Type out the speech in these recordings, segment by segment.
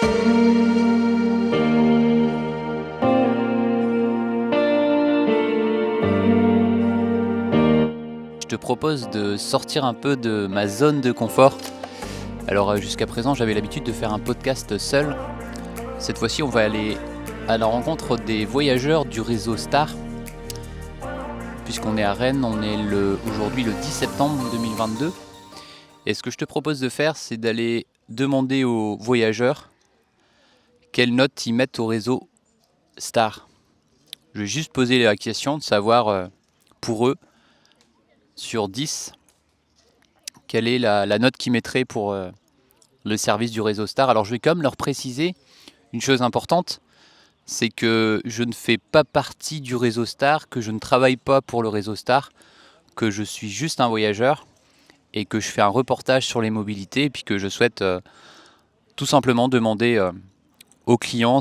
Je te propose de sortir un peu de ma zone de confort. Alors jusqu'à présent, j'avais l'habitude de faire un podcast seul. Cette fois-ci, on va aller à la rencontre des voyageurs du réseau Star. Puisqu'on est à Rennes, on est aujourd'hui le 10 septembre 2022. Et ce que je te propose de faire, c'est d'aller demander aux voyageurs quelles notes ils mettent au réseau Star. Je vais juste poser la question de savoir pour eux, sur 10, quelle est la note qu'ils mettraient pour le service du réseau Star. Alors je vais quand même leur préciser une chose importante, c'est que je ne fais pas partie du réseau Star, que je ne travaille pas pour le réseau Star, que je suis juste un voyageur et que je fais un reportage sur les mobilités et puis que je souhaite tout simplement demander aux clients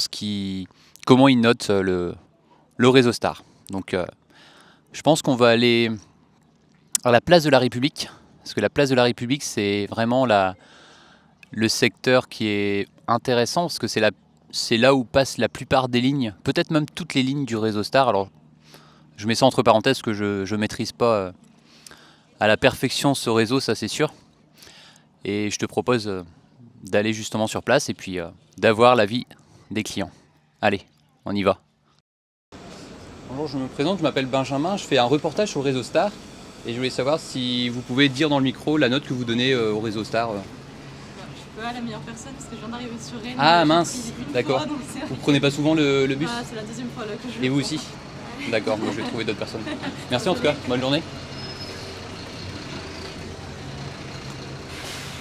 comment ils notent le réseau Star. Donc je pense qu'on va aller à la place de la République, parce que la place de la République c'est vraiment le secteur qui est intéressant, parce que c'est là où passent la plupart des lignes, peut-être même toutes les lignes du réseau Star. Alors je mets ça entre parenthèses que je ne maîtrise pas à la perfection ce réseau, ça c'est sûr. Et je te propose d'aller justement sur place et puis d'avoir l'avis des clients. Allez, on y va. Bonjour, je me présente, je m'appelle Benjamin, je fais un reportage sur le réseau Star et je voulais savoir si vous pouvez dire dans le micro la note que vous donnez au réseau Star. Je suis pas la meilleure personne parce que je viens d'arriver sur Rennes. Ah mince, d'accord. Vous prenez pas souvent le bus? Ah, c'est la deuxième fois là que je Et vous aussi? D'accord, moi je vais trouver d'autres personnes. Merci en tout cas, bonne journée.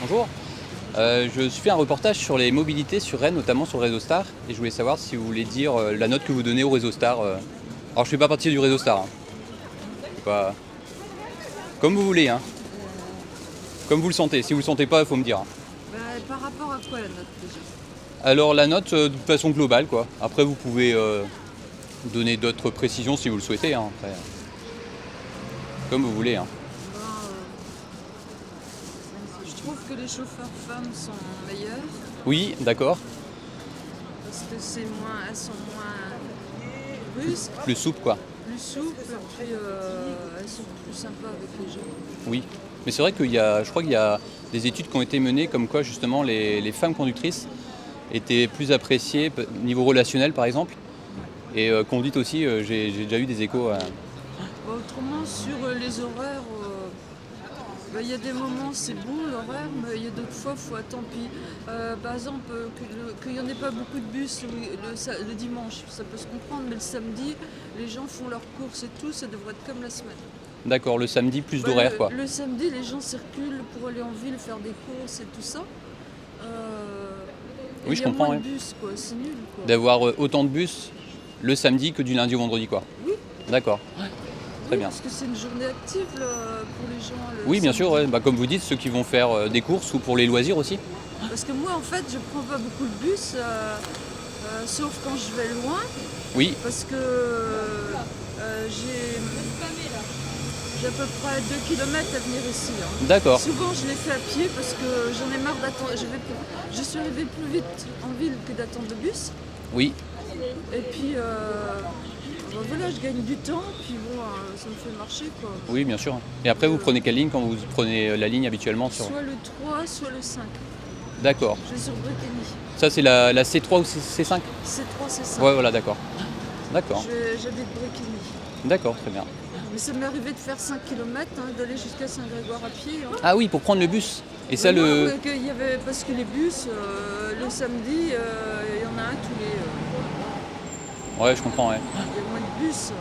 Bonjour, je fais un reportage sur les mobilités sur Rennes, notamment sur le réseau Star. Et je voulais savoir si vous voulez dire la note que vous donnez au réseau Star. Alors je ne fais pas partie du réseau Star. Hein. C'est pas... Comme vous voulez, hein. Comme vous le sentez. Si vous le sentez pas, il faut me dire. Par rapport à quoi la note déjà? Alors la note de façon globale, quoi. Après vous pouvez donner d'autres précisions si vous le souhaitez. Hein. Après, comme vous voulez. Hein. Je trouve que les chauffeurs femmes sont meilleurs Oui, d'accord. parce que elles sont moins brusques, Plus souple, quoi. plus souples, puis elles sont plus sympas avec les gens. Oui. Mais c'est vrai je crois qu'il y a des études qui ont été menées comme quoi justement les femmes conductrices étaient plus appréciées niveau relationnel par exemple. Et conduite aussi, j'ai déjà eu des échos. Autrement, sur les horaires, il y a des moments c'est bon l'horaire, mais il y a d'autres fois il faut attendre. Puis, par exemple, qu'il n'y en ait pas beaucoup de bus le dimanche, ça peut se comprendre, mais le samedi, les gens font leurs courses et tout, ça devrait être comme la semaine. D'accord, le samedi plus d'horaire quoi. Le samedi, les gens circulent pour aller en ville faire des courses et tout ça. Oui, je comprends. Il y a moins de bus, quoi, c'est nul. Quoi. D'avoir autant de bus le samedi que du lundi au vendredi quoi. Oui. D'accord. Très bien. Parce que c'est une journée active pour les gens. Oui, bien sûr, samedi. ouais. Comme vous dites, ceux qui vont faire des courses ou pour les loisirs aussi. Parce que moi, en fait, je prends pas beaucoup de bus, sauf quand je vais loin. Oui, Parce que j'ai à peu près 2 km à venir ici. Hein. d'accord. Souvent, je les fais à pied parce que j'en ai marre d'attendre. Je suis arrivée plus vite en ville que d'attendre le bus. Oui, Et puis, voilà, je gagne du temps. Puis bon, ça me fait marcher, quoi. oui, bien sûr. Et après, vous prenez quelle ligne quand vous prenez la ligne habituellement sur... Soit le 3, soit le 5. D'accord. Je vais sur Bretigny. Ça, c'est la C3 ou C5? C'est 3, c'est 5. Ouais, voilà, d'accord. D'accord. J'habite Bretigny. D'accord, très bien. Mais ça m'est arrivé de faire 5 km, d'aller jusqu'à Saint-Grégoire à pied. Hein. Ah oui, pour prendre le bus. Et ça, Ouais, parce que les bus, le samedi, il y en a un tous les... Ouais, je comprends, ouais. il y a moins de bus.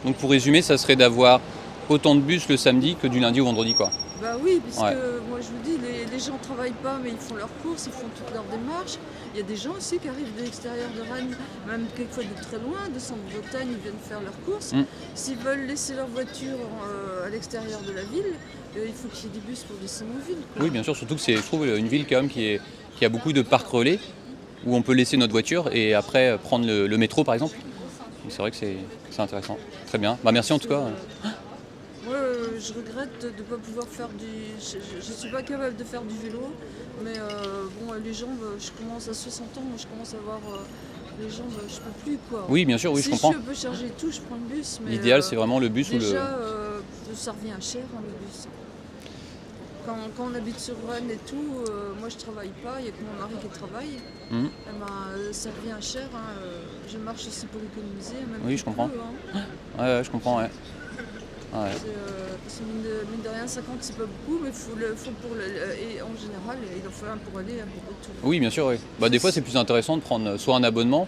Donc pour résumer, ça serait d'avoir autant de bus le samedi que du lundi au vendredi, quoi. Bah oui, parce Ouais. que moi je vous dis, les gens ne travaillent pas, mais ils font leurs courses, ils font toutes leurs démarches. Il y a des gens aussi qui arrivent de l'extérieur de Rennes, même quelquefois de très loin, de Centre-Bretagne, ils viennent faire leurs courses. Mm. S'ils veulent laisser leur voiture à l'extérieur de la ville, il faut qu'il y ait des bus pour descendre en ville. Quoi. Oui, bien sûr, surtout que c'est, je trouve, une ville quand même qui a beaucoup de parcs relais où on peut laisser notre voiture et après prendre le métro, par exemple. Donc c'est vrai que c'est intéressant. Très bien. Bah, merci en tout cas. Moi, je regrette de ne pas pouvoir faire je suis pas capable de faire du vélo, mais bon, les jambes, je commence à 60 ans, moi je commence à avoir les jambes, je peux plus quoi. Oui, bien sûr, oui, je comprends. Si je peux charger tout, je prends le bus. Mais L'idéal, c'est vraiment le bus ou le... déjà, ça revient cher hein, le bus. Quand on habite sur Rennes et tout, moi je travaille pas, il n'y a que mon mari qui travaille. Mhm. Eh ben, ça revient cher, hein, je marche aussi pour économiser. Même Oui, je comprends. peu, hein. Ouais, je comprends, ouais. Ouais. Parce que mine de rien, 50 c'est pas beaucoup, mais faut et en général, il en faut un pour aller, un pour retour. Oui, bien sûr, oui. Bah, des fois, c'est plus intéressant de prendre soit un abonnement.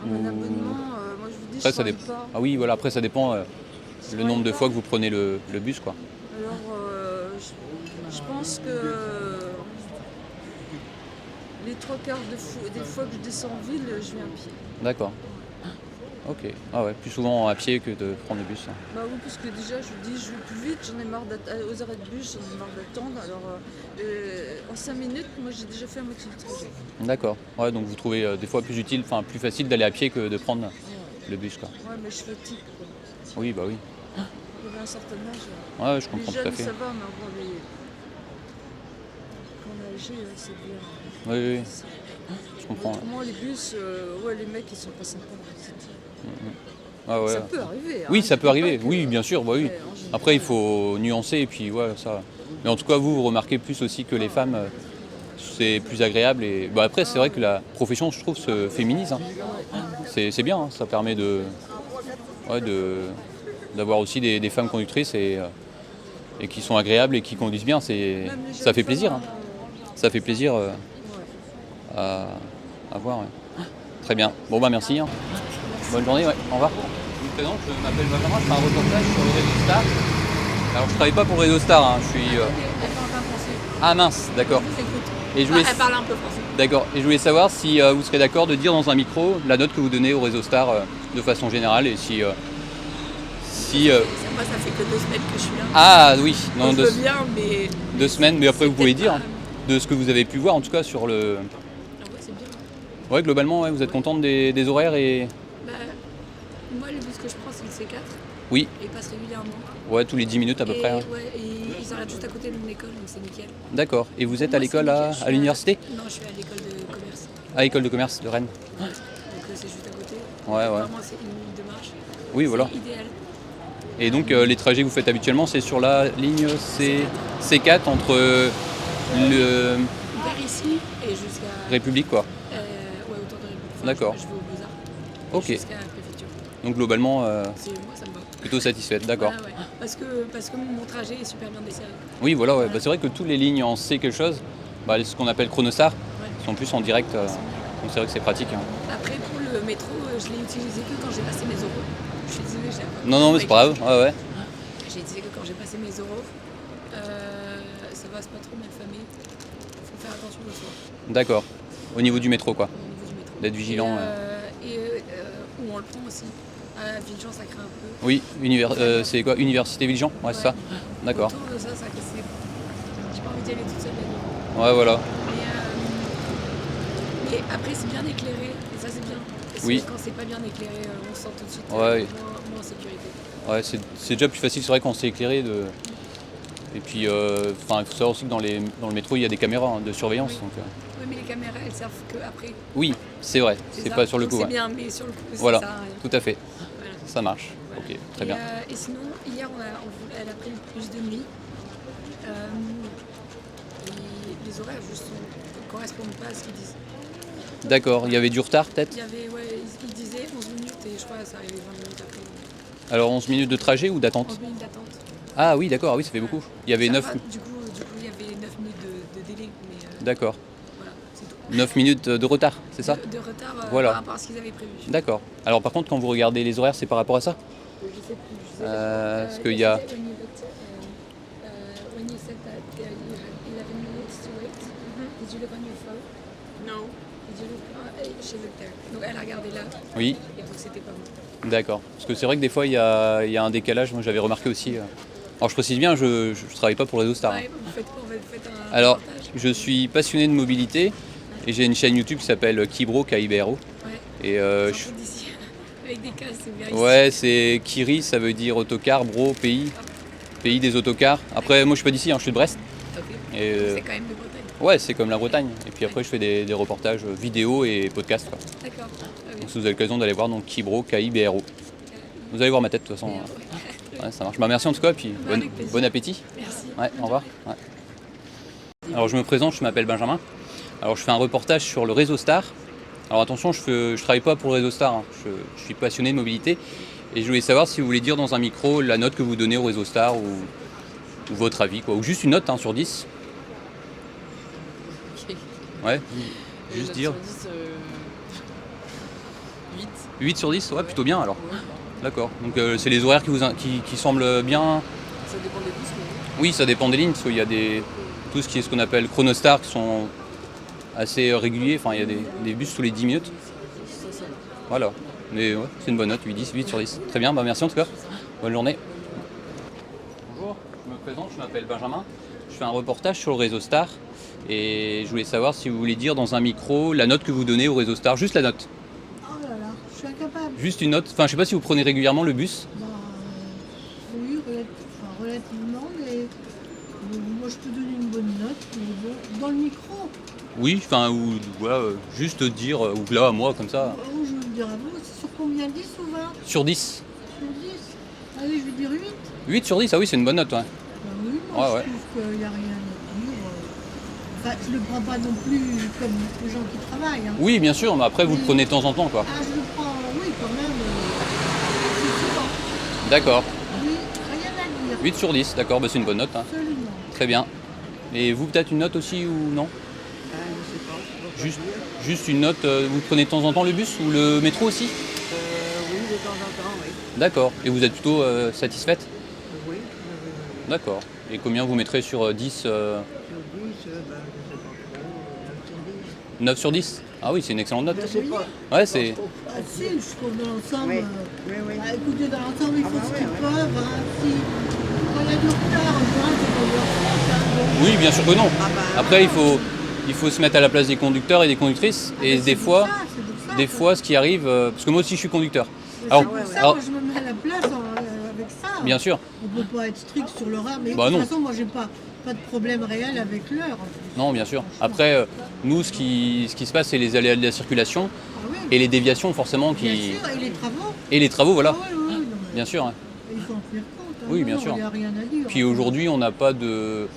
Un ou- abonnement, moi je vous dis, Après, je ça travaille dépend. pas. Ah oui, voilà, après, ça dépend Je le nombre de travaille fois pas. que vous prenez le bus, quoi. Alors, je pense que les trois quarts des fois que je descends en ville, je viens à pied. D'accord. Ok. Ah ouais, plus souvent à pied que de prendre le bus. Bah oui, parce que déjà, je vous dis, je vais plus vite, j'en ai marre aux arrêts de bus, j'en ai marre d'attendre. Alors, en 5 minutes, moi, j'ai déjà fait la moitié du trajet. D'accord. Ouais, donc vous trouvez des fois plus utile, enfin plus facile d'aller à pied que de prendre le bus, quoi. Ouais, mais je fatigue, quoi. Oui, bah oui. J'avais un certain âge. Ouais, je Les comprends tout à jeunes, fait. ça va, mais bon, quand on est âgé, c'est bien. Oui, oui, je comprends. Autrement, les bus, ouais, les mecs, ils sont pas sympas. Ah ouais. Ça peut arriver. Oui, hein, ça je peut dis arriver. pas que- Oui, bien sûr, bah oui. Ouais, en général, Après, il faut nuancer et puis ouais, ça. Mais en tout cas, vous remarquez plus aussi que les femmes, c'est plus agréable. Et bah, après, c'est vrai que la profession, je trouve, se féminise. Hein. C'est bien, hein. Ça permet ouais, d'avoir aussi des femmes conductrices et qui sont agréables et qui conduisent bien. même les Ça jeunes fait plaisir. femmes, Hein. Ça fait plaisir ouais. à voir. Ouais. Très bien. Bon, bah merci. Hein. Bonne journée, ouais. Au revoir. Je me présente, je m'appelle Benjamin, je fais un reportage sur le réseau Star. Alors je travaille pas pour le réseau Star, hein. Je suis. Elle parle pas français. Ah mince, d'accord. Écoute. Et je voulais... Elle parle un peu français. D'accord. Et je voulais savoir si vous serez d'accord de dire dans un micro la note que vous donnez au réseau Star de façon générale et si. Moi, ça fait que 2 semaines que je suis là. Ah oui, non, Donc, je veux bien, mais. 2 semaines, mais après vous pouvez peut-être dire de ce que vous avez pu voir en tout cas sur le. Ah ouais, c'est bien. Ouais, globalement, ouais, vous êtes contente des horaires et. Bah, moi, le bus que je prends, c'est le C4. Oui, Et il passe régulièrement. ouais, tous les 10 minutes à peu et, près. Hein. Ouais, et ils arrêtent juste à côté de mon école, donc c'est nickel. D'accord. Et vous êtes Pour à moi, l'école c'est nickel. Je suis à l'université? Non, je suis à l'école de commerce. À l'école de commerce de Rennes. Donc c'est juste à côté. Ouais, ouais. Vraiment, c'est 1 minute de marche. Oui, voilà. C'est idéal. Et donc les trajets que vous faites habituellement, c'est sur la ligne C4 entre le Vers ici et jusqu'à. République, quoi. Ouais, autour de République. Enfin, D'accord. Je vais au Beaux-Arts. Ok. Jusqu'à la préfecture. Donc globalement, Moi, ça me va. plutôt satisfaite, d'accord. Ouais, ouais. Parce que mon trajet est super bien desservi. Oui, voilà, ouais. Bah, c'est vrai que toutes les lignes en C quelque chose, bah, ce qu'on appelle Chronostar, sont plus en direct. Donc c'est vrai que c'est pratique. Hein. Après, pour le métro, je l'ai utilisé que quand j'ai passé mes euros. Je suis désolée, j'ai Non, mais c'est pas grave. Ouais, ouais. J'ai utilisé que quand j'ai passé mes euros. Ça va, c'est pas trop mal famé. Faut faire attention le soir D'accord. Au niveau du métro, quoi. au niveau du métro. D'être vigilant. Où on le prend aussi. À Villejean, ça craint un peu. Oui, c'est quoi? Université Villejean? Ouais, c'est ça. D'accord. Autour de ça, j'ai pas envie d'y aller toute seule la nuit. Ouais, voilà. Mais après, c'est bien éclairé. Et ça, c'est bien. Parce Oui. que quand c'est pas bien éclairé, on se sent tout de suite Ouais. moins en sécurité. Ouais, c'est déjà plus facile, c'est vrai, quand c'est éclairé. Et puis, il faut savoir aussi que dans le métro, il y a des caméras de surveillance. Oui. Donc, Oui, mais les caméras, elles servent qu'après. oui, c'est vrai, c'est ça. pas sur le Donc coup. C'est Ouais. bien, mais sur le coup, ça Voilà, sert à rien. tout à fait, Voilà. ça marche. Ok, très bien. Et sinon, hier, elle a pris le bus de nuit. Les horaires juste ne correspondent pas à ce qu'ils disent. D'accord, il y avait du retard peut-être? Il y avait, ils disaient 11 minutes et je crois que ça arrivait 20 minutes après. Alors 11 minutes de trajet ou d'attente? 11 minutes d'attente. Ah oui, d'accord, ah oui, ça fait beaucoup. Il y avait Ça 9... va, du coup, il y avait 9 minutes de délai, mais D'accord, voilà, c'est tout. 9 minutes de retard, c'est ça? De retard Voilà. par rapport à ce qu'ils avaient prévu. D'accord. Alors par contre, quand vous regardez les horaires, c'est par rapport à ça? Je sais plus. Parce qu'il y a... When you said that you had 11 minutes to wait, did you look on your phone? No. Did you look? She looked there. Donc elle a regardé là, Oui, et donc c'était pas bon. d'accord. Parce que c'est vrai que des fois, il y a un décalage, moi j'avais remarqué aussi. Alors je précise bien, je travaille pas pour le réseau Star. Ouais, vous faites quoi? Vous faites un Alors, reportage? je suis passionné de mobilité et j'ai une chaîne YouTube qui s'appelle Kibro, K-I-B-R-O. Ouais, Et j'entends d'ici, avec des cases, c'est bien ici. ouais, c'est Kiri, ça veut dire autocar, bro, pays. pays des autocars. Après, moi je suis pas d'ici, hein, je suis de Brest. Ok. Et, C'est quand même de Bretagne. ouais, c'est comme la Bretagne. Et puis après, je fais des reportages vidéo et podcasts, quoi. D'accord. Donc si vous avez l'occasion d'aller voir, donc Kibro, K-I-B-R-O. Vous allez voir ma tête de toute façon. Ouais, ça marche. Bah, merci en tout cas, puis Avec plaisir. bon appétit. Merci. Ouais, au revoir. Ouais. Alors je me présente, je m'appelle Benjamin. Alors je fais un reportage sur le réseau Star. Alors attention, je travaille pas pour le réseau Star, hein. Je suis passionné de mobilité. Et je voulais savoir si vous voulez dire dans un micro la note que vous donnez au réseau Star ou votre avis, quoi. Ou juste une note, hein, sur 10. Ok. Ouais, juste dire. Sur 10, 8. 8 sur 10, ouais, plutôt bien alors. Ouais. D'accord. Donc c'est les horaires qui semblent bien. Ça dépend des bus, mais Oui, ça dépend des lignes, parce qu'il y a tout ce qui est ce qu'on appelle chronostar qui sont assez réguliers. Enfin, il y a des bus tous les 10 minutes. ça va. Voilà. Mais ouais, c'est une bonne note, 8 sur 10. Très bien, bah merci en tout cas. Bonne journée. Bonjour, je me présente, je m'appelle Benjamin. Je fais un reportage sur le réseau Star. Et je voulais savoir si vous voulez dire dans un micro la note que vous donnez au réseau Star. Juste la note. Oh là là, je suis incapable. Juste une note. Enfin, je sais pas si vous prenez régulièrement le bus. Bah, oui, relativement, mais moi je peux donner une bonne note, mais bon, dans le micro, Oui, enfin, ou voilà, juste dire, ou là, à moi, comme ça. je veux dire à vous, c'est sur combien, 10 ou 20? Sur 10. Sur 10. Allez, je vais dire 8. 8 sur 10, ah oui, c'est une bonne note, ouais. Bah oui, moi Ouais, je ouais. trouve qu'il n'y a rien à dire. Enfin, je ne le prends pas non plus comme les gens qui travaillent. Hein. Oui, bien sûr, mais après, vous le Oui. prenez de temps en temps, quoi. Ah, je le prends, oui, quand même. C'est souvent. D'accord. Oui, rien à dire. 8 sur 10, d'accord, bah, c'est une bonne note, hein. Absolument. Très bien. Et vous, peut-être une note aussi, ou non? Je sais pas. Je peux pas Juste, dire. juste une note, vous prenez de temps en temps le bus ou le métro aussi? Oui, de temps en temps, oui. D'accord. Et vous êtes plutôt satisfaite? Oui. D'accord. Et combien vous mettrez sur 10 Sur 10, je sais pas trop. 9 sur 10? Ah oui, c'est une excellente note. Je sais pas. Ouais, c'est... Ah si, je trouve dans l'ensemble. Oui, oui, oui. Bah, écoutez, dans l'ensemble, ils Ah font bah ce ouais, qu'ils ouais. peuvent. Hein, si, quand il y a du retard, en général, c'est pas leur faute. Hein, donc, Oui, bien sûr que non. Ah bah, Après, il faut se mettre à la place des conducteurs et des conductrices. ah, Et mais des c'est pour fois, ça, c'est pour ça des que- fois, ce qui arrive, parce que moi aussi je suis conducteur. mais Alors, c'est pour ça, alors- moi, je me mets à la place avec ça. Bien sûr. On peut pas être strict sur l'horaire, mais Bah, de non. toute façon, moi, j'ai pas de problème réel avec l'heure. Non, bien sûr. Après, nous, ce qui se passe, c'est les aléas de la circulation Ah oui, et les déviations, forcément, bien qui... sûr, et les travaux. Et les travaux, voilà. Ah oui, oui, oui, non, mais Bien sûr. Hein. il faut en tenir compte. Hein. Oui, Non, bien non, sûr. Il n'y a rien à dire. Puis aujourd'hui, on n'a pas de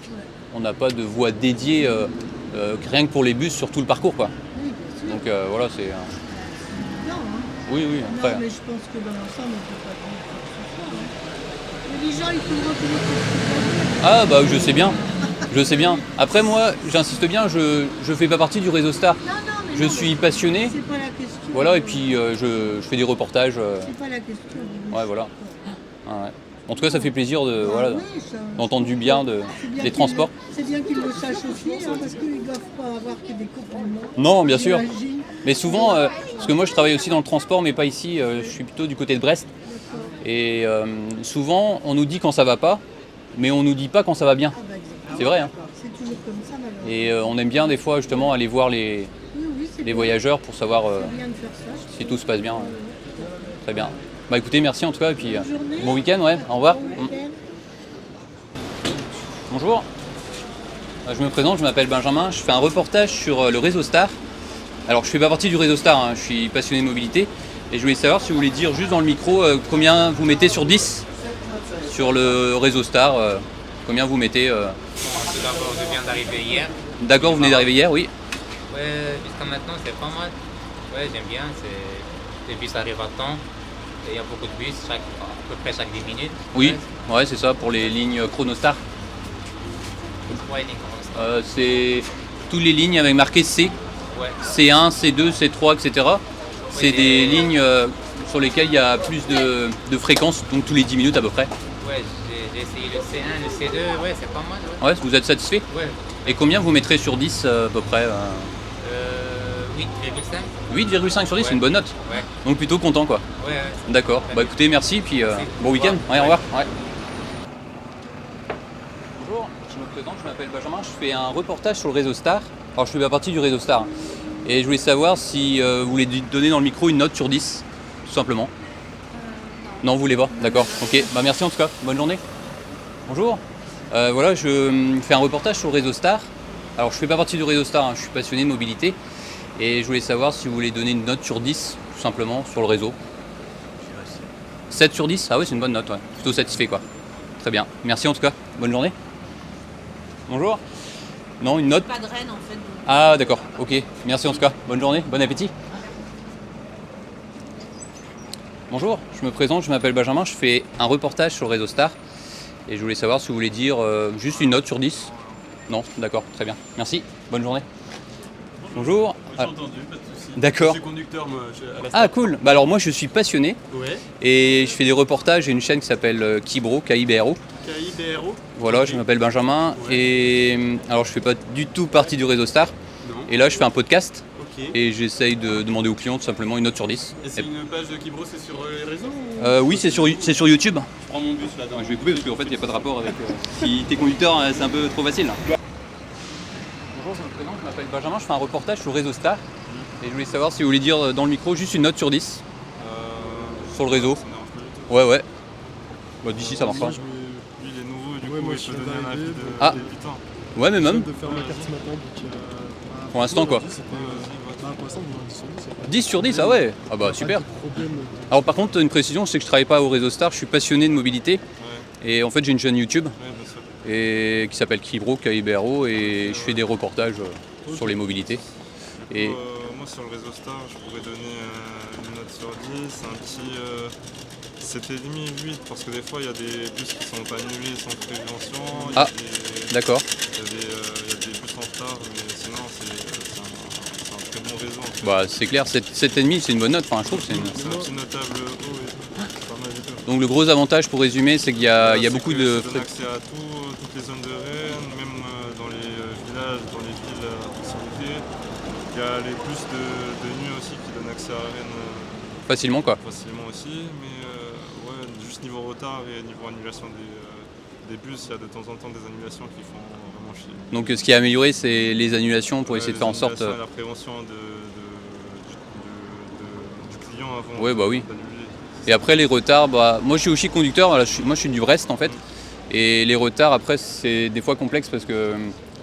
voie dédiée, rien que pour les bus sur tout le parcours, quoi. Oui, bien sûr. Donc voilà, c'est... C'est évident, hein. Oui, oui, Non, après... mais je pense que dans l'ensemble, on ne peut pas dire quoi que ce soit. Hein. Mais les gens, il faut reconnaître ce qu'ils Ah, bah je sais bien. Je sais bien. Après, moi, j'insiste bien, je fais pas partie du réseau Star. Non, non, mais Je non, suis mais passionné. c'est pas la question. Voilà, et puis je fais des reportages. C'est pas la question. Ouais, voilà. Ouais. En tout cas, ça fait plaisir de, voilà, Ah oui, ça- d'entendre du bien c'est bien des qu'ils transports. C'est bien qu'ils le sachent aussi, hein, parce qu'ils ne doivent pas avoir que des compliments. Non, bien sûr. J'imagine. Mais souvent, parce que moi je travaille aussi dans le transport, mais pas ici, je suis plutôt du côté de Brest. D'accord. Et souvent, on nous dit quand ça va pas, mais on nous dit pas quand ça va bien. Ah bah exactement. C'est vrai, hein. C'est toujours comme ça, malheureusement. Et on aime bien des fois justement aller voir les Oui, oui, c'est bien. voyageurs pour savoir C'est bien de faire ça. je si trouve. tout se passe bien. Très bien. Bah écoutez, merci en tout cas, et puis Bonne journée. bon week-end, ouais, au revoir. Bon week-end. Bonjour, je me présente, je m'appelle Benjamin, je fais un reportage sur le réseau Star. Alors je fais pas partie du réseau Star, hein, je suis passionné de mobilité et je voulais savoir si vous voulez dire juste dans le micro combien vous mettez sur 10 sur le réseau Star, combien vous mettez Tout d'abord, je viens d'arriver hier. D'accord, vous venez d'arriver hier, oui. Ouais, jusqu'à maintenant, c'est pas mal. Ouais, j'aime bien. Les bus arrivent à temps. Et il y a beaucoup de bus, à peu près chaque 10 minutes. Oui, ouais, c'est ça pour les lignes Chronostar. Ouais, Nicolas. C'est toutes les lignes avec marqué C, Ouais. C1, C2, C3, etc. C'est Oui, des lignes sur lesquelles il y a plus de fréquences, donc tous les 10 minutes à peu près. Ouais, j'ai essayé le C1, le C2. Ouais, c'est pas mal. Ouais. Ouais, vous êtes satisfait? Ouais. Et combien vous mettrez sur 10 à peu près 8,5. 8,5 sur 10, c'est Ouais. une bonne note. Ouais. Donc plutôt content quoi. Ouais, ouais. D'accord. Bah écoutez, merci, puis bon week-end. Ouais, au revoir. Ouais. Bonjour, je me présente, je m'appelle Benjamin, je fais un reportage sur le réseau Star. Alors je fais pas partie du réseau Star. Et je voulais savoir si vous voulez donner dans le micro une note sur 10, tout simplement. Non, vous voulez pas? D'accord. Ok, bah merci en tout cas. Bonne journée. Bonjour. Voilà, je fais un reportage sur le réseau Star. Alors je fais pas partie du réseau Star, hein, je suis passionné de mobilité. Et je voulais savoir si vous voulez donner une note sur 10, tout simplement, sur le réseau. 7 sur 10? Ah oui, c'est une bonne note, ouais. Plutôt satisfait, quoi. Très bien. Merci en tout cas. Bonne journée. Bonjour. Non, une note? Pas de Rennes en fait. Donc. Ah d'accord, ok. Merci en tout cas. Bonne journée, bon appétit. Bonjour, je me présente, je m'appelle Benjamin, je fais un reportage sur le réseau Star. Et je voulais savoir si vous voulez dire juste une note sur 10. Non, d'accord, très bien. Merci, bonne journée. Bonjour. J'ai entendu, pas de soucis. D'accord. Je suis conducteur moi, à la Star. Ah cool. Bah alors moi je suis passionné Ouais. et je fais des reportages. J'ai une chaîne qui s'appelle Kibro, K-I-B-R-O. KIBRO. Voilà, Ok. je m'appelle Benjamin Ouais. et alors je fais pas du tout partie du réseau Star. Non. Et là je fais un podcast Ok. et j'essaye de demander aux clients tout simplement une note sur 10. Et c'est une page de Kibro, c'est sur les réseaux ou... Oui, c'est sur YouTube. Je prends mon bus là-dedans. Je vais couper parce qu'en fait il n'y a pas de rapport avec. Si t'es conducteur, c'est un peu trop facile. Là. Bonjour, je me présente, je m'appelle Benjamin, je fais un reportage sur le réseau Star. Et je voulais savoir si vous voulez dire dans le micro juste une note sur 10 sur le réseau. Ça me dérange pas du tout. Ouais, ouais. Bah, d'ici ça marche pas. Lui il est nouveau, du Ouais, coup moi, il je peut viens donner un avis d'arriver, de Ah. débutant. Ouais, mais Je viens même de faire ma carte ce matin, donc pour l'instant quoi. Pour l'instant, on a 10 sur 10. 10 sur 10, ah ouais. Ah bah super. Alors par contre, une précision, c'est que je travaille pas au réseau Star, je suis passionné de mobilité. Ouais, Et en fait, j'ai une chaîne YouTube ouais, bien sûr. et qui s'appelle Kibro, K-I-B-R-O, et je fais des reportages sur les mobilités. Et Moi sur le réseau Star, je pourrais donner une note sur 10, un petit 7,5, 8, parce que des fois il y a des bus qui sont annulés sans prévention. Il y a Ah, des- d'accord. Il y a des bus en retard, mais sinon c'est un très bon réseau. En fait. Bah c'est clair, 7,5 c'est une bonne note, enfin je trouve que c'est une... C'est un petit notable haut et c'est pas mal du tout. Donc le gros avantage pour résumer, c'est qu'il y a C'est beaucoup que de... ça donne accès à toutes les zones de Rennes, même dans les villages, dans les villes à proximité. Il y a les bus de nuit aussi qui donnent accès à Rennes facilement quoi. facilement aussi, mais ouais, juste niveau retard et niveau annulation des bus, il y a de temps en temps des annulations qui font vraiment chier. Donc ce qui est amélioré, c'est les annulations pour essayer de faire en sorte... Les annulations et la prévention du client avant Ouais, bah oui. d'annuler. Et après les retards, bah, moi je suis aussi conducteur, voilà, moi je suis du Brest en fait. Et les retards après c'est des fois complexe parce que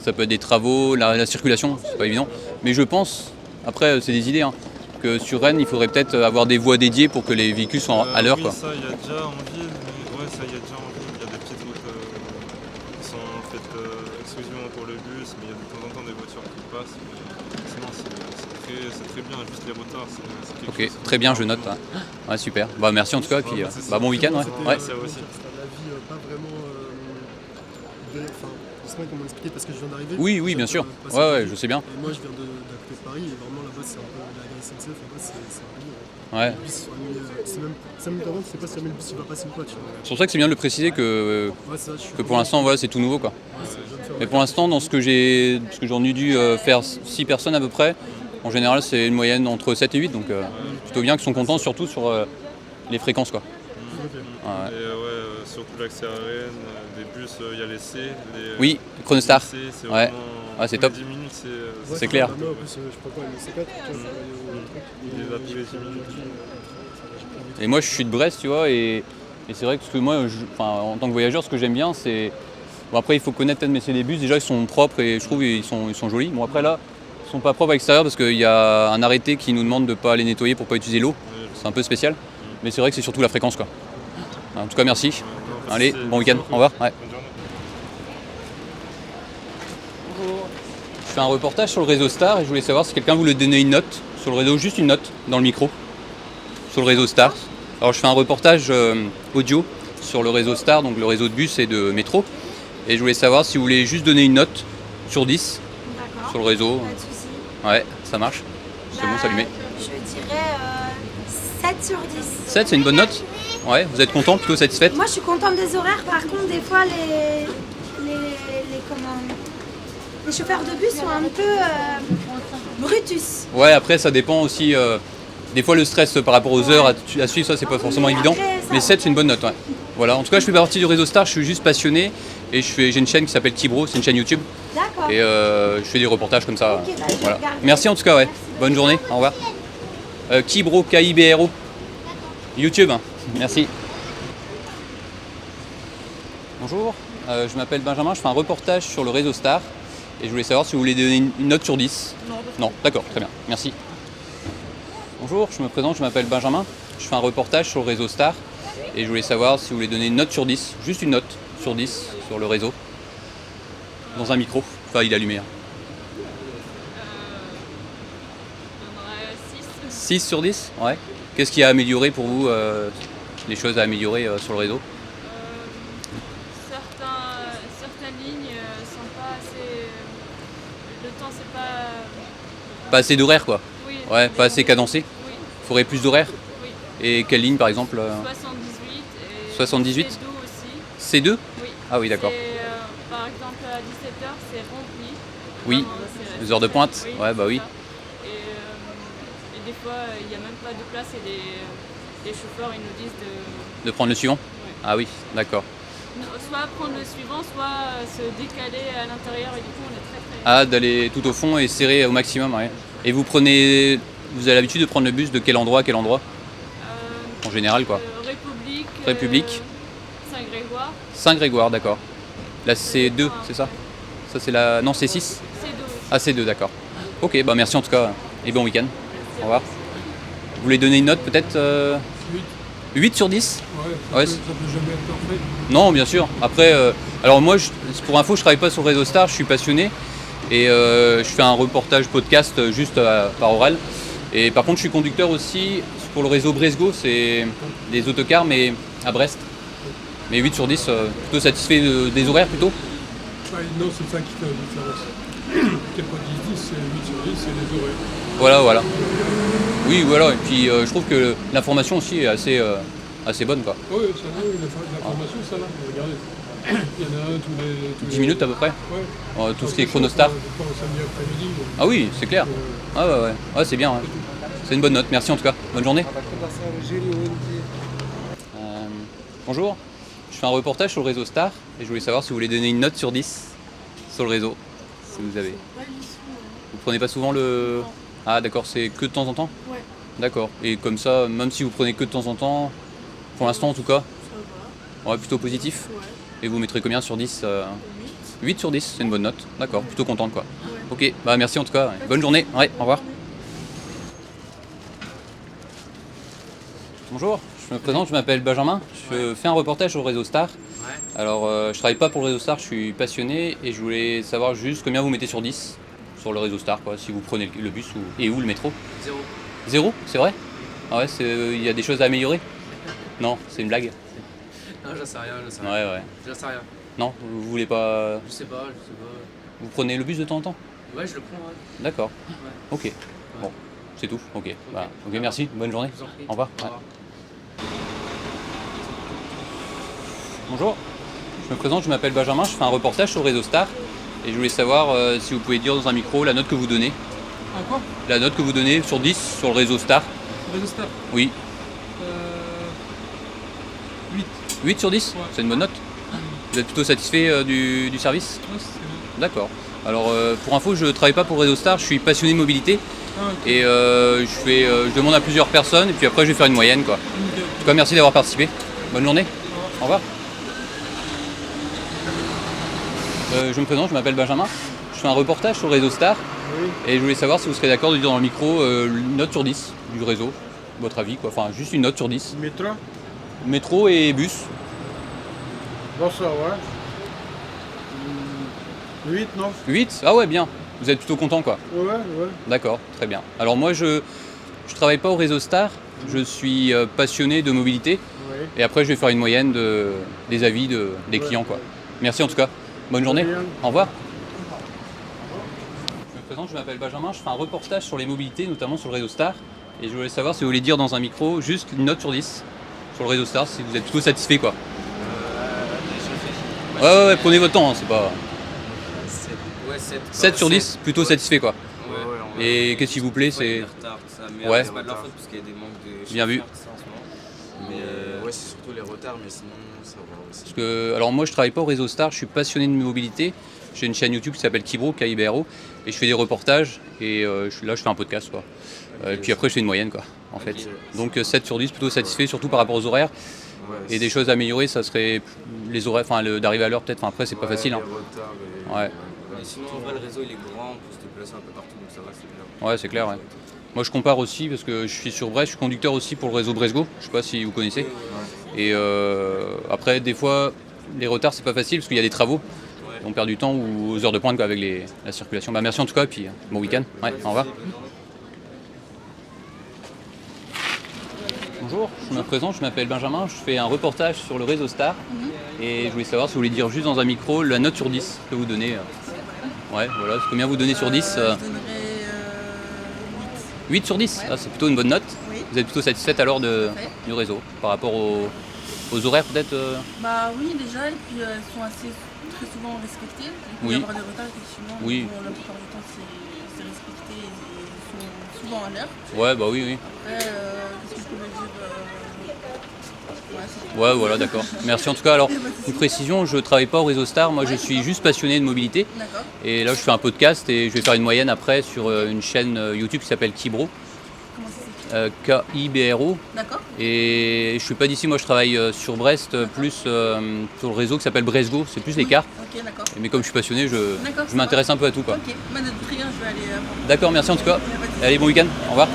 ça peut être des travaux, la circulation, c'est pas évident. Mais je pense, après c'est des idées, hein, que sur Rennes il faudrait peut-être avoir des voies dédiées pour que les véhicules soient à l'heure. Oui, Quoi. ça il y a déjà en ville, mais ouais, ça il y a déjà en ville. Il y a des petites routes qui sont faites exclusivement pour le bus, mais il y a de temps en temps des voitures qui passent. Mais sinon c'est très bien, juste les retards, c'est quelque Ok, chose. très bien, je note. Ouais, super. Bah merci en tout cas, et puis c'est bah, ça. bon week-end. Ouais. Ouais. Ça aussi. C'était un avis pas vraiment. Enfin, je sais pas comment expliquer parce que je viens d'arriver. Oui, oui, bien sûr. Ouais, ouais, je sais bien. Et moi, je viens d'à côté de Paris et vraiment là-bas, c'est un peu la gare SNCF. Là-bas, c'est un peu. Ouais. Les bus sont annulés, c'est même 5 minutes avant, tu sais pas si jamais le bus il va passer ou pas. Tu vois. C'est pour ça que c'est bien de le préciser que Ça, je suis pour l'instant voilà, c'est tout nouveau quoi. je viens de faire Mais pour l'instant, dans ce que j'en ai dû faire 6 personnes à peu près, en général c'est une moyenne entre 7 et 8, donc plutôt bien qu'ils sont contents surtout sur les fréquences quoi. Ouais. Et surtout l'accès à Rennes, des bus, il y a les C. Oui, Chronostar. C, c'est Ouais. vraiment. Ah, c'est tous les top. 10 minutes, c'est Ouais, clair. Moi, en plus, je prends quoi, le C4 tu vois, je vais aller au truc. Il est là tous les 10 minutes. Et moi je suis de Brest, tu vois, et c'est vrai que ce que moi, en tant que voyageur, ce que j'aime bien, c'est... Bon après il faut connaître peut-être, mais c'est des bus, déjà ils sont propres et je trouve ils sont jolis. Bon après là, ils sont pas propres à l'extérieur parce qu'il y a un arrêté qui nous demande de pas les nettoyer pour pas utiliser l'eau. C'est un peu spécial, mais c'est vrai que c'est surtout la fréquence quoi. En tout cas merci. Allez, bon week-end, au revoir. Ouais. Bonne journée. Je fais un reportage sur le réseau Star et je voulais savoir si quelqu'un voulait donner une note sur le réseau, juste une note dans le micro, sur le réseau Star. Alors je fais un reportage audio sur le réseau Star, donc le réseau de bus et de métro. Et je voulais savoir si vous voulez juste donner une note sur 10 D'accord. sur le réseau. Pas de soucis. Ouais, ça marche. C'est bon, ça allumé. Je dirais 7 sur 10. 7, c'est une bonne note? Ouais, vous êtes content, plutôt satisfaite? Moi, je suis contente des horaires. Par contre, des fois, les chauffeurs de bus sont un peu brutus. Ouais, après ça dépend aussi. Des fois le stress par rapport aux heures à suivre, ça c'est pas forcément Mais évident. après, ça Mais va. 7 c'est une bonne note, ouais. Voilà, en tout cas je fais partie du réseau Star, je suis juste passionné et j'ai une chaîne qui s'appelle Kibro, c'est une chaîne YouTube. D'accord. Et je fais des reportages comme ça. Ok, bah, je vais Voilà. regarder. Merci en tout cas, ouais. Merci beaucoup. Bonne journée, au revoir. Kibro, K-I-B-R-O. YouTube, hein. Merci. Bonjour. Je m'appelle Benjamin, je fais un reportage sur le réseau Star et je voulais savoir si vous voulez donner une note sur 10. Non, d'accord, très bien, merci. Bonjour, je me présente, je m'appelle Benjamin, je fais un reportage sur le réseau Star et je voulais savoir si vous voulez donner une note sur 10, juste une note sur 10 sur le réseau, dans un micro, enfin il est allumé. 6 sur 10, ouais. Qu'est-ce qui a amélioré pour vous, les choses à améliorer sur le réseau? Certaines lignes sont pas assez. Le temps, c'est pas. Pas assez d'horaire quoi. Oui. Ouais, pas assez cadencé. Oui. Il faudrait plus d'horaire. Oui. Et quelle ligne par exemple 78. Et 78 C2 aussi. C2? Oui. Ah oui, d'accord. Par exemple, à 17h, c'est rempli. Oui, Vraiment, les heures de pointe. Oui, Ouais, bah oui. c'est ça. Et des fois, il n'y a même pas de place et les chauffeurs ils nous disent De prendre le suivant? Ouais. Ah oui, d'accord. soit prendre le suivant, soit se décaler à l'intérieur et du coup on est très très. Ah, d'aller tout au fond et serrer au maximum, ouais. Et vous avez l'habitude de prendre le bus de quel endroit à quel endroit? En général quoi. République. Saint-Grégoire. Saint-Grégoire, d'accord. La C2, c'est ça? Ça c'est la... Non, C6? C2. Ah, C2, d'accord. Ok, bah merci en tout cas et bon week-end. Au revoir. Vous voulez donner une note peut-être 8 sur 10? Ouais, ça peut jamais être parfait. Non, bien sûr. Après, alors moi, pour info, je travaille pas sur le réseau Star, je suis passionné et je fais un reportage podcast juste par oral. Et par contre, je suis conducteur aussi pour le réseau Bresgo, c'est des autocars, mais à Brest. Mais 8 sur 10, plutôt satisfait des horaires plutôt? Non, c'est ça qui fait la différence. C'est pas 10-10, c'est 8 sur 10, c'est les horaires. Voilà. Oui, voilà. Et puis je trouve que l'information aussi est assez bonne, quoi. Oui, l'information, ça va. Regardez. Il y en a un tous les 10 minutes à peu près? Ouais. Tout ce qui est Chronostar. Samedi après-midi. Ah oui, c'est clair. Ah ouais. Ouais, c'est bien. Ouais. C'est une bonne note. Merci en tout cas. Bonne journée. Bonjour. Je fais un reportage sur le réseau Star et je voulais savoir si vous voulez donner une note sur 10 sur le réseau. Si vous avez. Vous prenez pas souvent le... Ah d'accord, c'est que de temps en temps? Ouais. D'accord. Et comme ça, même si vous prenez que de temps en temps, pour l'instant en tout cas, Ça va. ouais, plutôt positif. Ouais. Et vous mettrez combien sur 10 8 sur 10, c'est une bonne note. D'accord, plutôt contente quoi. Ouais. Ok, bah merci en tout cas. Bonne journée. Ouais, au revoir. Bonjour, je me présente, je m'appelle Benjamin. Je fais un reportage sur le réseau Star. Alors, je travaille pas pour le réseau Star, je suis passionné et je voulais savoir juste combien vous mettez sur 10 sur le réseau Star, quoi, si vous prenez le bus et où le métro. 0. 0, c'est vrai? Ah ouais, il y a des choses à améliorer? Non, c'est une blague? Non, j'en sais rien, Ouais. J'en sais rien. Non, vous voulez pas... Je sais pas. Vous prenez le bus de temps en temps? Ouais, je le prends, ouais. D'accord. Ouais. Ok. Bon, c'est tout. Ok. Bah, ok, merci. Bonne journée. Je vous en prie. Au revoir. Au revoir. Bonjour. Je me présente, je m'appelle Benjamin. Je fais un reportage sur le réseau Star et je voulais savoir si vous pouvez dire dans un micro la note que vous donnez. Ah quoi? La note que vous donnez sur 10 sur le réseau Star. Réseau Star? Oui. 8. 8 sur 10? Ouais. C'est une bonne note. Vous êtes plutôt satisfait du service? Ouais, c'est bien. D'accord. Alors pour info, je travaille pas pour le réseau Star, je suis passionné de mobilité et je demande à plusieurs personnes et puis après je vais faire une moyenne quoi. En tout cas, merci d'avoir participé. Bonne journée. Au revoir. Je me présente, je m'appelle Benjamin. Je fais un reportage sur le réseau Star et je voulais savoir si vous serez d'accord de dire dans le micro une note sur 10 du réseau, votre avis quoi. Enfin juste une note sur 10. Métro? Métro et bus. Bon, ça, ouais. 8, non? 8? Ah ouais, bien. Vous êtes plutôt content quoi. Ouais. D'accord, très bien. Alors moi je travaille pas au réseau Star, je suis passionné de mobilité et après je vais faire une moyenne des avis des clients quoi. Merci en tout cas. Bonne journée. Au revoir. Je me présente, je m'appelle Benjamin, je fais un reportage sur les mobilités, notamment sur le réseau Star. Et je voulais savoir si vous voulez dire dans un micro juste une note sur 10 sur le réseau Star, si vous êtes plutôt satisfait quoi. Ouais, prenez votre temps, hein, c'est pas... 7 sur 10, plutôt satisfait quoi. Ouais. Et qu'est-ce qui vous plaît, c'est... Ouais. C'est pas de leur faute parce qu'il y a des manques de... Bien vu. Mais ouais, c'est surtout les retards, mais sinon ça va aussi. Parce que, alors moi je travaille pas au réseau Star, je suis passionné de mobilité. J'ai une chaîne YouTube qui s'appelle Kibro, KIBRO, et je fais des reportages et là je fais un podcast quoi. Et puis après je fais une moyenne quoi en fait. Donc 7 sur 10 plutôt satisfait surtout par rapport aux horaires. Et des choses à améliorer, ça serait les horaires, d'arriver à l'heure peut-être, après c'est pas facile. Hein. Ouais. Mais sinon en vrai le réseau il est grand, on peut se déplacer un peu partout donc ça va, c'est bien. Ouais, c'est clair. Ouais. Moi je compare aussi parce que je suis sur Brest, je suis conducteur aussi pour le réseau Bresgo, je sais pas si vous connaissez. Et après des fois les retards c'est pas facile parce qu'il y a des travaux. On perd du temps ou aux heures de pointe quoi, avec la circulation. Bah, merci en tout cas et puis bon week-end. Ouais, au revoir. Bonjour, je me présente, je m'appelle Benjamin, je fais un reportage sur le réseau Star et je voulais savoir si vous voulez dire juste dans un micro la note sur 10 que vous donnez. Ouais, voilà, combien vous donnez sur 10 Je donnerais 8. 8 sur 10 Ah, c'est plutôt une bonne note. Oui. Vous êtes plutôt satisfaite alors du réseau par rapport aux horaires peut-être Bah oui déjà, et puis elles sont très souvent respectées. Il peut y avoir des retards effectivement, oui. Bon, la plupart du temps c'est respecté et ils sont souvent à l'heure. Ouais, bah oui. Après, qu'est-ce que je peux dire Ouais, voilà, d'accord. Merci en tout cas. Alors, une précision, je ne travaille pas au réseau Star, moi je suis juste passionné de mobilité. D'accord. Et là, je fais un podcast et je vais faire une moyenne après sur une chaîne YouTube qui s'appelle Kibro. Comment ça s'écrit K-I-B-R-O. D'accord. Et je ne suis pas d'ici, moi je travaille sur Brest, plus sur le réseau qui s'appelle Bresgo, c'est plus les cars. Ok, d'accord. Mais comme je suis passionné, je m'intéresse un peu à tout. Quoi. Ok, bah, très bien, je vais aller. D'accord, merci en tout cas. Allez, bon week-end, au revoir.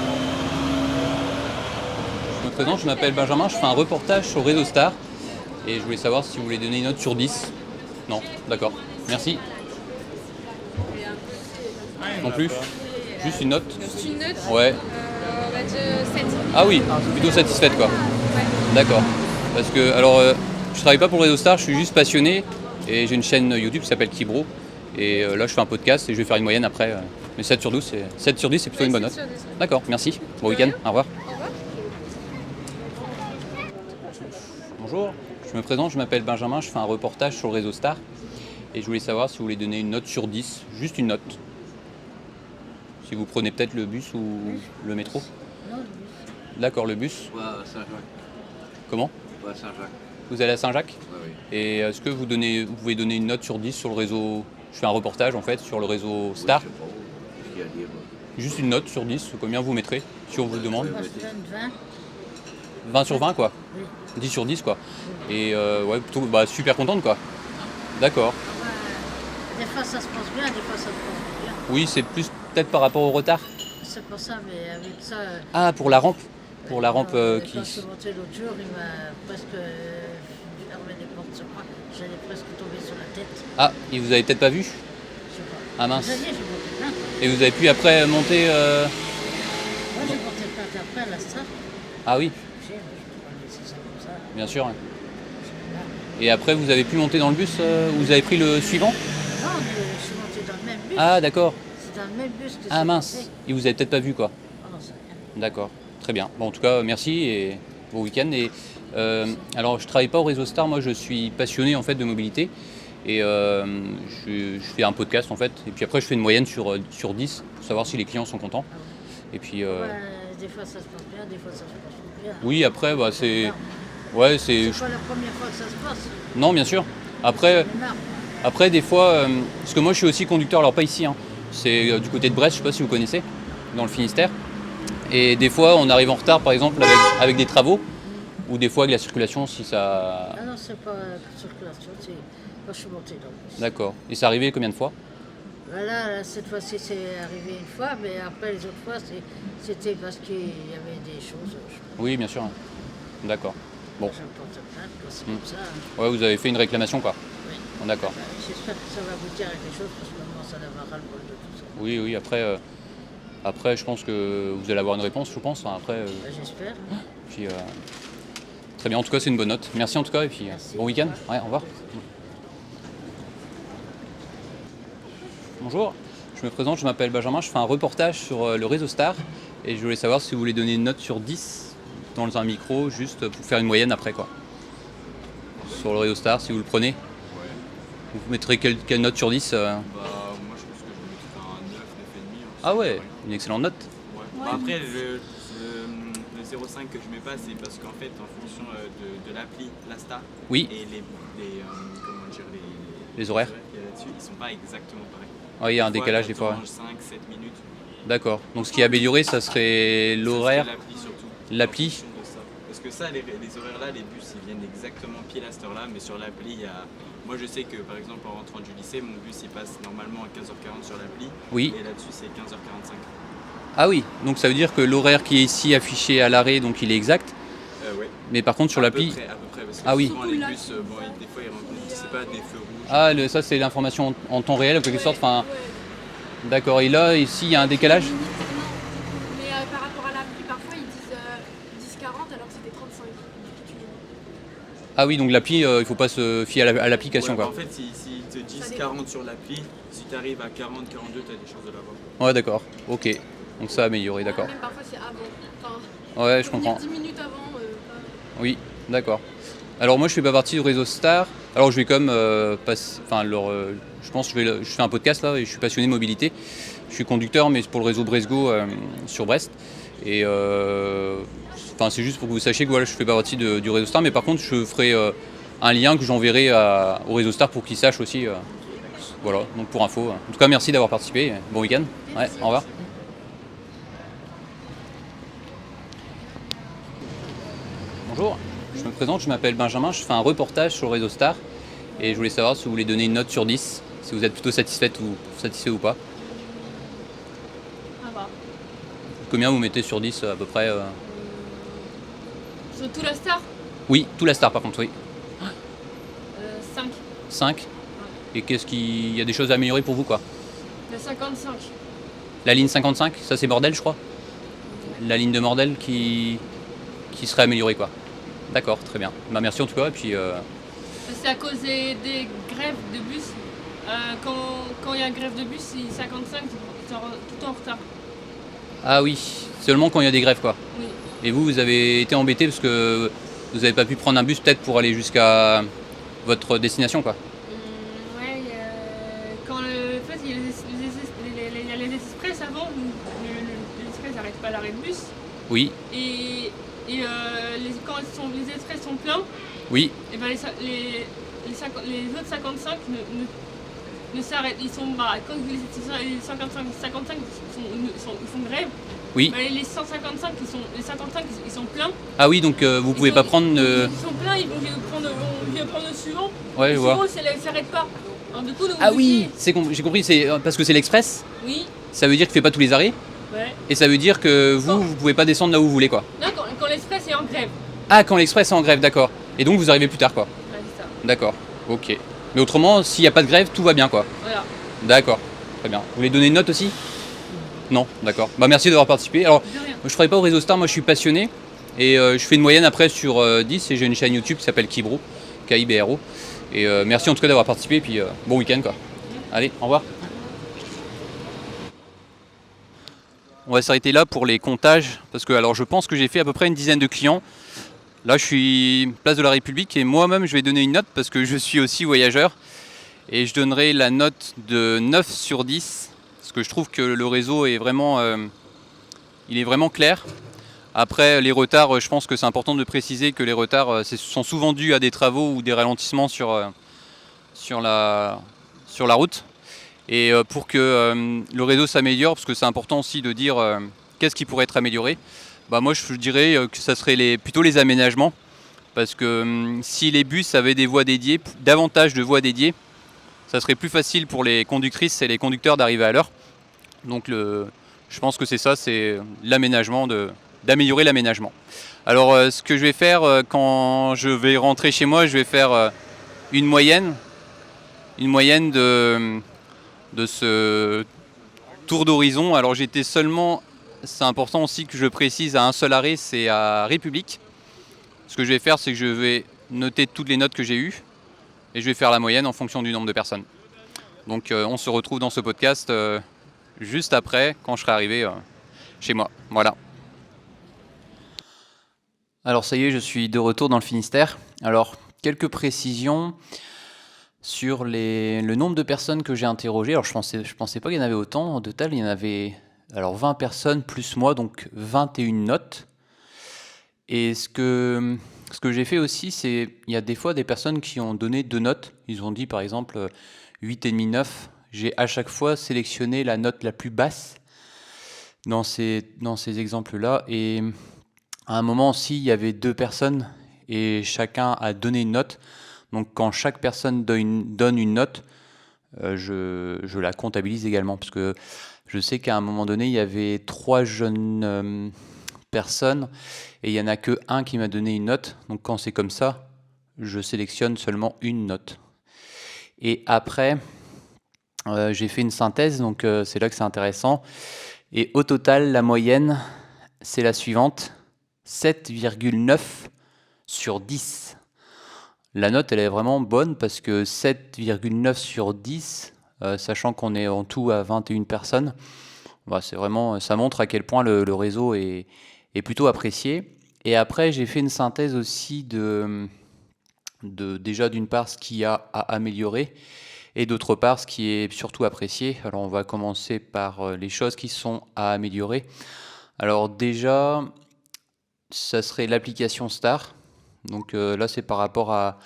Je me présente, je m'appelle Benjamin, je fais un reportage sur Réseau Star et je voulais savoir si vous voulez donner une note sur 10. Non, d'accord, merci. Non plus. Juste une note. Juste une note Ouais. On va dire 7. Ah oui, plutôt satisfaite quoi. D'accord. Parce que, alors, je travaille pas pour le Réseau Star, je suis juste passionné et j'ai une chaîne YouTube qui s'appelle Kibro. Et là, je fais un podcast et je vais faire une moyenne après. Mais 7 sur 10, c'est plutôt une bonne note. D'accord, merci. Bon week-end, au revoir. Bonjour, je me présente, je m'appelle Benjamin, je fais un reportage sur le Réseau Star. Et je voulais savoir si vous voulez donner une note sur 10, juste une note. Si vous prenez peut-être le bus ou le métro. Non, le bus. D'accord, le bus. Ouais, à Saint-Jacques. Comment? Ouais, à Saint-Jacques. Vous allez à Saint-Jacques? Ouais, oui. Et est-ce que vous pouvez donner une note sur 10 sur le réseau? Je fais un reportage en fait sur le réseau Star. Je sais pas, qu'est-ce qu'il y a à dire, Juste une note sur 10, combien vous mettrez si on vous le demande? Moi, je donne 20. 20 sur 20 quoi? Oui. 10 sur 10 quoi? Et ouais, plutôt super contente quoi? D'accord. Des fois ça se passe bien, des fois ça se passe pas bien. Oui, c'est plus peut-être par rapport au retard. C'est pour ça, mais avec ça. Ah, pour la rampe? Pour la rampe qui. Quand je suis montée l'autre jour, il m'a presque fermé les portes sur moi. J'allais presque tomber sur la tête. Ah, et vous avez peut-être pas vu? Je sais pas. Ah mince. Ça y est, j'ai monté plainte. Et vous avez pu après monter. Moi j'ai porté plainte après à la Star. Ah oui, Je peux pas laisser ça comme ça. bien sûr. Et après, vous avez pu monter dans le bus, vous avez pris le suivant? Non, mais je suis montée dans le même bus. Ah d'accord. C'est dans le même bus que Ah c'est mince. passé. Et vous avez peut-être pas vu quoi? Oh non, c'est rien. D'accord, très bien. Bon, en tout cas, merci et bon week-end. Et alors, je travaille pas au réseau Star, moi je suis passionné en fait de mobilité et je fais un podcast en fait. Et puis après, je fais une moyenne sur 10 pour savoir si les clients sont contents. Et puis. Ouais, des fois ça se passe bien, des fois ça se passe pas bien. Oui, après, bah, c'est. Ouais, c'est. C'est pas la première fois que ça se passe. Non, bien sûr. Après, des fois, parce que moi je suis aussi conducteur, alors pas ici, hein, c'est du côté de Brest, je sais pas si vous connaissez, dans le Finistère. Et des fois, on arrive en retard, par exemple, avec des travaux, ou des fois avec la circulation, si ça. Ah non, c'est pas circulation, c'est quand je suis montée dans le bus. D'accord. Et c'est arrivé combien de fois? Voilà, cette fois-ci c'est arrivé une fois, mais après les autres fois c'était parce qu'il y avait des choses. Oui, bien sûr. D'accord. Bon. Je porte plainte, c'est comme ça. Ouais, vous avez fait une réclamation, quoi. Oui. D'accord. J'espère que ça va aboutir à quelque chose parce que moi ça n'avait ras-le-bol de tout ça. Oui, oui, après, je pense que vous allez avoir une réponse, je pense. Hein, après, j'espère. Puis, très bien, en tout cas, c'est une bonne note. Merci en tout cas, et puis bon week-end. Ouais, au revoir. Bonjour, je me présente, je m'appelle Benjamin, je fais un reportage sur le réseau Star et je voulais savoir si vous voulez donner une note sur 10 dans un micro, juste pour faire une moyenne après quoi. Sur le réseau Star, si vous le prenez. Ouais. Vous mettrez quelle note sur 10 Bah, moi je pense que je vais mettre un 9, 9,5. Ah ouais, une excellente note. Ouais. Bah, après, le 0,5 que je mets pas, c'est parce qu'en fait, en fonction de l'appli, la Star, oui. Et comment dire, les horaires, qu'il y a là-dessus, ils sont pas exactement pareils. il y a un décalage des fois. 5-7 minutes. D'accord. Donc ce qui est amélioré, ça serait l'horaire, L'appli surtout. l'appli. En fonction de ça. Parce que ça, les horaires là, les bus, ils viennent exactement pile à cette heure-là, mais sur l'appli, il y a... Moi, je sais que, par exemple, en rentrant du lycée, mon bus, il passe normalement à 15h40 sur l'appli. Oui. Et là-dessus, c'est 15h45. Ah oui, donc ça veut dire que l'horaire qui est ici affiché à l'arrêt, donc il est exact. Ouais. Mais par contre sur l'appli... À peu près, parce que Ah oui. souvent, les bus, bon, des fois, ils rencontrent, je sais pas, des feux rouges. Ah, ça c'est l'information en temps réel, en quelque sorte. Enfin, d'accord, et là, ici, il y a un décalage. Mais par rapport à l'appli, parfois ils disent 10-40 alors que c'était 35. Ah oui, donc l'appli, il ne faut pas se fier à l'application. Ouais, Quoi. en fait, s'ils te disent 40 sur l'appli, si tu arrives à 40-42, tu as des chances de l'avoir. Ouais, d'accord, ok. Donc ça a amélioré, d'accord. Même parfois c'est avant. Enfin, Ouais, je faut venir comprends. 10 minutes avant. Oui, d'accord. Alors moi, je fais pas partie du réseau Star. Alors je vais comme passer... Enfin, je pense que je fais un podcast là et je suis passionné de mobilité. Je suis conducteur, mais c'est pour le réseau Bresgo sur Brest. Et c'est juste pour que vous sachiez que voilà, je fais pas partie du réseau Star, mais par contre, je ferai un lien que j'enverrai au réseau Star pour qu'ils sachent aussi. Voilà, donc pour info. En tout cas, merci d'avoir participé. Bon week-end. Ouais, au revoir. Bonjour, je me présente, je m'appelle Benjamin, je fais un reportage sur le réseau Star et je voulais savoir si vous voulez donner une note sur 10, si vous êtes plutôt satisfait ou pas. Ah bah. Combien vous mettez sur 10 à peu près Sur tout la star Oui, tout la Star par contre, oui. 5. 5. Et il y a des choses à améliorer pour vous quoi? Le 55. La ligne 55, ça c'est Bordel je crois. La ligne de Bordel qui serait améliorée quoi. D'accord, très bien. Bah, merci en tout cas et puis... C'est à cause des grèves de bus. Quand il y a grève de bus, c'est 55, ils sont tout en retard. Ah oui, seulement quand il y a des grèves quoi. Oui. Et vous avez été embêté parce que vous n'avez pas pu prendre un bus peut-être pour aller jusqu'à votre destination quoi. Ouais, quand en fait, il y a les express avant, les express n'arrêtent pas l'arrêt de bus. Oui, Quand les express sont pleins, oui, et ben les autres 55 ne s'arrêtent. Ils sont quand les 55 ils font grève. oui. Ben les 55 ils sont pleins. Ah oui, donc vous pouvez pas prendre... Ils sont pleins, ils vont prendre le suivant. Ouais, je le vois. suivant, ça s'arrête pas. Alors, du coup, Ah oui, j'ai compris, c'est parce que c'est l'express. Oui. Ça veut dire qu'il fait pas tous les arrêts. Ouais. Et ça veut dire que vous pouvez pas descendre là où vous voulez quoi. Non, quand l'express est en grève. Ah, quand l'express est en grève, d'accord. Et donc vous arrivez plus tard quoi. Ouais, c'est ça. D'accord, ok. Mais autrement, s'il n'y a pas de grève, tout va bien quoi. Voilà. D'accord, très bien. Vous voulez donner une note aussi? Non, d'accord. Bah merci d'avoir participé. Alors, je travaille pas au réseau Star, moi je suis passionné. Et je fais une moyenne après sur 10 et j'ai une chaîne YouTube qui s'appelle Kibro, K-I-B-R-O. Et merci en tout cas d'avoir participé et puis bon week-end quoi. Allez, au revoir. On va s'arrêter là pour les comptages parce que alors je pense que j'ai fait à peu près une dizaine de clients. Là je suis place de la République et moi-même je vais donner une note parce que je suis aussi voyageur et je donnerai la note de 9 sur 10 parce que je trouve que le réseau est vraiment, il est vraiment clair. Après les retards, je pense que c'est important de préciser que les retards sont souvent dus à des travaux ou des ralentissements sur la route. Et pour que le réseau s'améliore, parce que c'est important aussi de dire qu'est-ce qui pourrait être amélioré, bah moi je dirais que ça serait plutôt les aménagements. Parce que si les bus avaient des voies dédiées, davantage de voies dédiées, ça serait plus facile pour les conductrices et les conducteurs d'arriver à l'heure. Donc je pense que c'est ça, c'est l'aménagement, d'améliorer l'aménagement. Alors ce que je vais faire quand je vais rentrer chez moi, je vais faire une moyenne de ce tour d'horizon. Alors j'étais seulement, c'est important aussi que je précise, à un seul arrêt, c'est à République. Ce que je vais faire, c'est que je vais noter toutes les notes que j'ai eues et je vais faire la moyenne en fonction du nombre de personnes. Donc on se retrouve dans ce podcast juste après, quand je serai arrivé chez moi. Voilà. Alors ça y est, je suis de retour dans le Finistère. Alors, quelques précisions sur le nombre de personnes que j'ai interrogées. Alors je pensais pas qu'il y en avait autant. En total, il y en avait 20 personnes plus moi, donc 21 notes. Et ce que j'ai fait aussi, c'est il y a des fois des personnes qui ont donné 2 notes. Ils ont dit par exemple 8,5, 9. j'ai à chaque fois sélectionné la note la plus basse dans ces exemples-là. Et à un moment aussi, il y avait 2 personnes et chacun a donné une note. Donc quand chaque personne donne une note, je la comptabilise également. Parce que je sais qu'à un moment donné, il y avait 3 jeunes personnes et il n'y en a que un qui m'a donné une note. Donc quand c'est comme ça, je sélectionne seulement une note. Et après, j'ai fait une synthèse, donc c'est là que c'est intéressant. Et au total, la moyenne, c'est la suivante, 7,9 sur 10. La note, elle est vraiment bonne parce que 7,9 sur 10, sachant qu'on est en tout à 21 personnes, bah, c'est vraiment, ça montre à quel point le réseau est plutôt apprécié. Et après, j'ai fait une synthèse aussi déjà d'une part ce qu'il y a à améliorer et d'autre part ce qui est surtout apprécié. Alors on va commencer par les choses qui sont à améliorer. Alors déjà, ça serait l'application Star. Donc là c'est par rapport à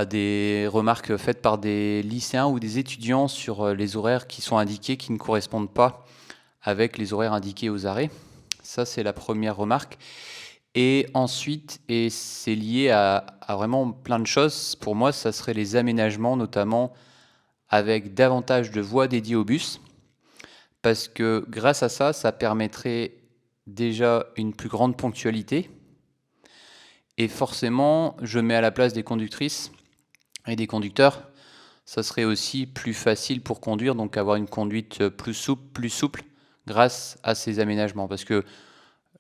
des remarques faites par des lycéens ou des étudiants sur les horaires qui sont indiqués, qui ne correspondent pas avec les horaires indiqués aux arrêts. Ça c'est la première remarque. Et ensuite, et c'est lié à vraiment plein de choses, pour moi, ça serait les aménagements, notamment avec davantage de voies dédiées au bus, parce que grâce à ça, ça permettrait déjà une plus grande ponctualité. Et forcément, je mets à la place des conductrices et des conducteurs, ça serait aussi plus facile pour conduire, donc avoir une conduite plus souple grâce à ces aménagements. Parce que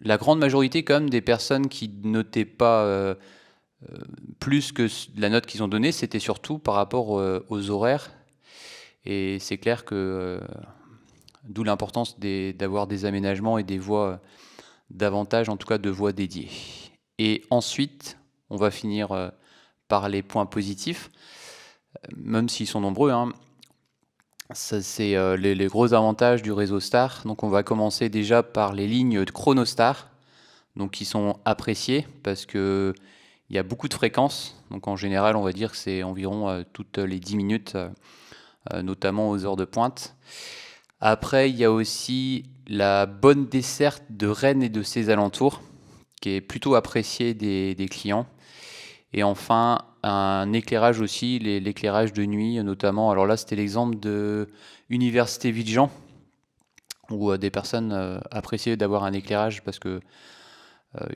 la grande majorité quand même des personnes qui notaient pas plus que la note qu'ils ont donnée, c'était surtout par rapport aux horaires. Et c'est clair que d'où l'importance d'avoir des aménagements et des voies davantage, en tout cas de voies dédiées. Et ensuite, on va finir par les points positifs, même s'ils sont nombreux, hein. Ça, c'est les gros avantages du réseau Star. Donc on va commencer déjà par les lignes de Chronostar, donc qui sont appréciées parce que il y a beaucoup de fréquences. Donc en général, on va dire que c'est environ toutes les 10 minutes, notamment aux heures de pointe. Après, il y a aussi la bonne desserte de Rennes et de ses alentours, qui est plutôt appréciée des clients. Et enfin, un éclairage aussi, l'éclairage de nuit notamment. Alors là, c'était l'exemple de Université Villejean, où des personnes appréciaient d'avoir un éclairage parce que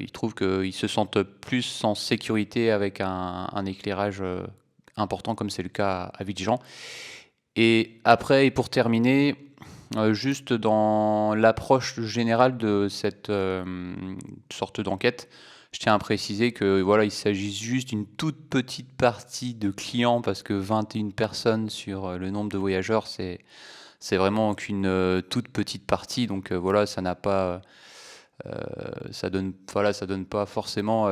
ils trouvent qu'ils se sentent plus en sécurité avec un éclairage important, comme c'est le cas à Villejean. Et après, et pour terminer, juste dans l'approche générale de cette sorte d'enquête, je tiens à préciser que voilà, il s'agit juste d'une toute petite partie de clients parce que 21 personnes sur le nombre de voyageurs, c'est vraiment qu'une toute petite partie. Donc voilà, ça n'a pas, ça donne pas forcément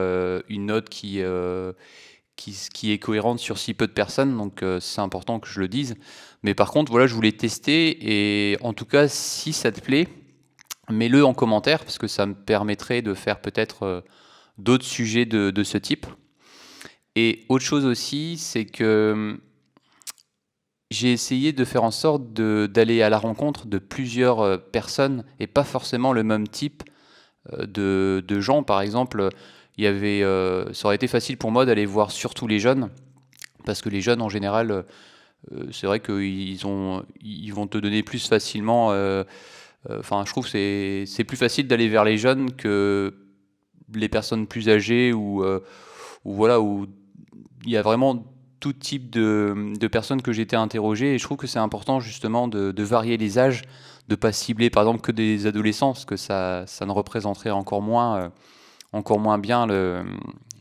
une note qui est cohérente sur si peu de personnes. Donc c'est important que je le dise. Mais par contre, voilà, je voulais tester et en tout cas, si ça te plaît, mets-le en commentaire parce que ça me permettrait de faire peut-être d'autres sujets de ce type. Et autre chose aussi, c'est que j'ai essayé de faire en sorte d'aller à la rencontre de plusieurs personnes et pas forcément le même type de gens. Par exemple, il y avait, ça aurait été facile pour moi d'aller voir surtout les jeunes, parce que les jeunes en général, c'est vrai qu'ils vont te donner plus facilement. Enfin, je trouve que c'est plus facile d'aller vers les jeunes que les personnes plus âgées ou voilà, où il y a vraiment tout type de personnes que j'ai été interrogées, et je trouve que c'est important justement de varier les âges, de ne pas cibler par exemple que des adolescents, parce que ça ne représenterait encore moins bien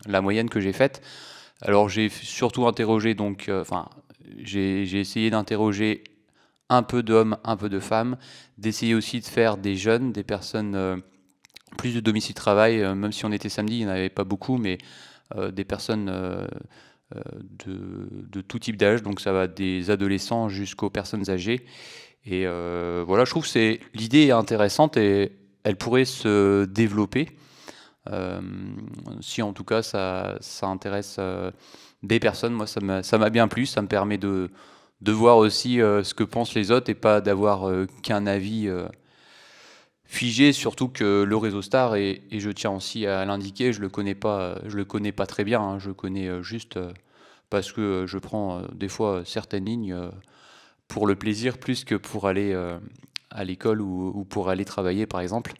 la moyenne que j'ai faite. Alors j'ai surtout interrogé, donc, j'ai essayé d'interroger un peu d'hommes, un peu de femmes, d'essayer aussi de faire des jeunes, des personnes plus de domicile travail, même si on était samedi, il n'y en avait pas beaucoup, mais des personnes de tout type d'âge, donc ça va des adolescents jusqu'aux personnes âgées. Et voilà, je trouve que l'idée est intéressante et elle pourrait se développer si en tout cas ça intéresse des personnes. Moi ça m'a bien plu, ça me permet de voir aussi ce que pensent les autres et pas d'avoir qu'un avis figé, surtout que le réseau Star, et je tiens aussi à l'indiquer, je le connais pas très bien, hein, je connais juste parce que je prends des fois certaines lignes pour le plaisir plus que pour aller à l'école ou pour aller travailler par exemple.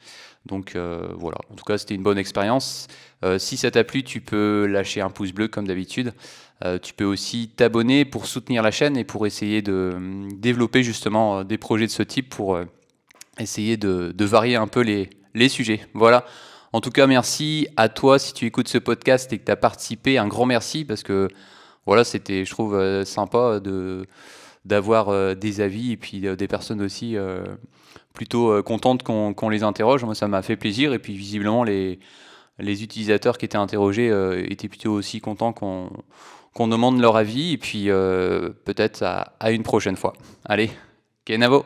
Donc voilà, en tout cas c'était une bonne expérience. Si ça t'a plu, tu peux lâcher un pouce bleu comme d'habitude. Tu peux aussi t'abonner pour soutenir la chaîne et pour essayer de développer justement des projets de ce type pour essayer de varier un peu les sujets. Voilà. En tout cas, merci à toi si tu écoutes ce podcast et que tu as participé. Un grand merci parce que voilà, c'était, je trouve, sympa d'avoir des avis et puis des personnes aussi plutôt contentes qu'on les interroge. Moi, ça m'a fait plaisir. Et puis, visiblement, les utilisateurs qui étaient interrogés étaient plutôt aussi contents qu'on demande leur avis. Et puis, peut-être à une prochaine fois. Allez, Kenavo!